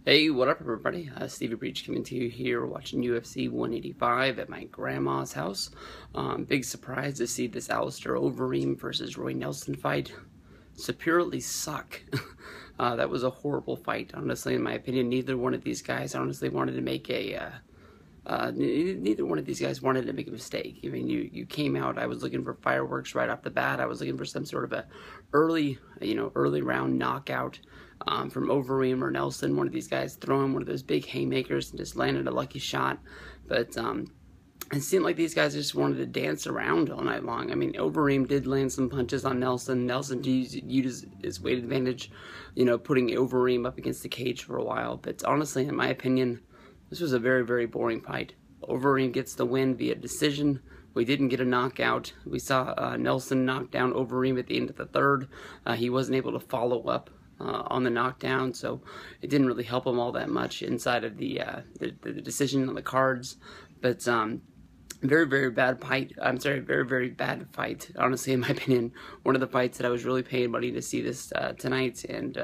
Hey, what up everybody? Stevie Breach coming to you here watching UFC 185 at my grandma's house. Big surprise to see this Alistair Overeem versus Roy Nelson fight. Superiorly suck. That was a horrible fight, honestly, in my opinion. Neither one of these guys honestly wanted to make neither one of these guys wanted to make a mistake. I mean, you came out, I was looking for fireworks right off the bat. I was looking for some sort of a early round knockout from Overeem or Nelson, one of these guys throwing one of those big haymakers and just landed a lucky shot. But it seemed like these guys just wanted to dance around all night long. I mean, Overeem did land some punches on Nelson. Nelson used his weight advantage, putting Overeem up against the cage for a while. But honestly, in my opinion, this was a very, very boring fight. Overeem gets the win via decision. We didn't get a knockout. We saw Nelson knock down Overeem at the end of the third. He wasn't able to follow up on the knockdown, so it didn't really help him all that much inside of the decision on the cards. But very, very bad fight. I'm sorry, very, very bad fight. Honestly, in my opinion, one of the fights that I was really paying money to see this tonight, and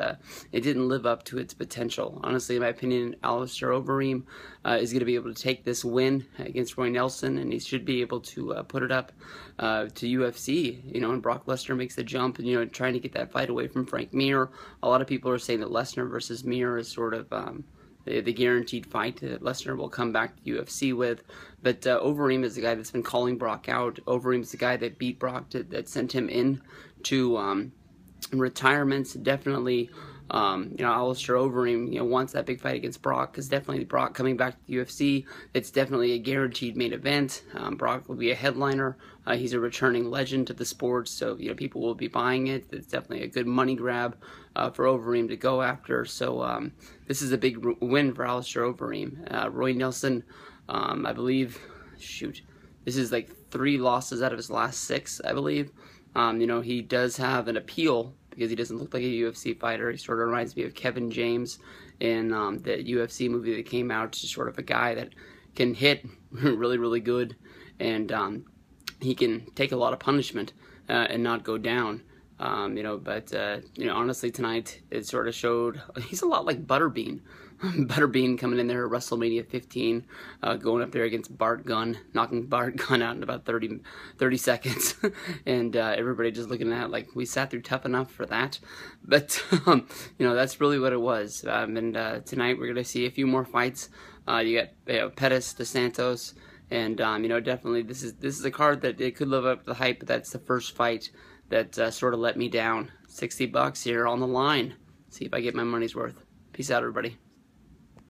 it didn't live up to its potential. Honestly, in my opinion, Alistair Overeem is going to be able to take this win against Roy Nelson, and he should be able to put it up to UFC. And Brock Lesnar makes the jump, and trying to get that fight away from Frank Mir. A lot of people are saying that Lesnar versus Mir is sort of the guaranteed fight that Lesnar will come back to UFC with. But Overeem is the guy that's been calling Brock out. Overeem is the guy that beat Brock, that sent him in to retirement. Definitely, Alistair Overeem, wants that big fight against Brock, because definitely Brock coming back to the UFC, it's definitely a guaranteed main event. Brock will be a headliner. He's a returning legend to the sport, so people will be buying it. It's definitely a good money grab for Overeem to go after. So this is a big win for Alistair Overeem. Roy Nelson, I believe, this is like 3 losses out of his last 6, I believe. He does have an appeal because he doesn't look like a UFC fighter. He sort of reminds me of Kevin James in the UFC movie that came out. Just sort of a guy that can hit really, really good, and he can take a lot of punishment and not go down. But honestly, tonight it sort of showed he's a lot like Butterbean. Butterbean coming in there at WrestleMania 15, going up there against Bart Gunn, knocking Bart Gunn out in about 30 seconds, and everybody just looking at it like, we sat through Tough Enough for that. But that's really what it was. And tonight we're gonna see a few more fights. You got Pettis, Dos Santos, and definitely this is a card that it could live up to the hype. But that's the first fight that sort of let me down. $60 here on the line. See if I get my money's worth. Peace out, everybody.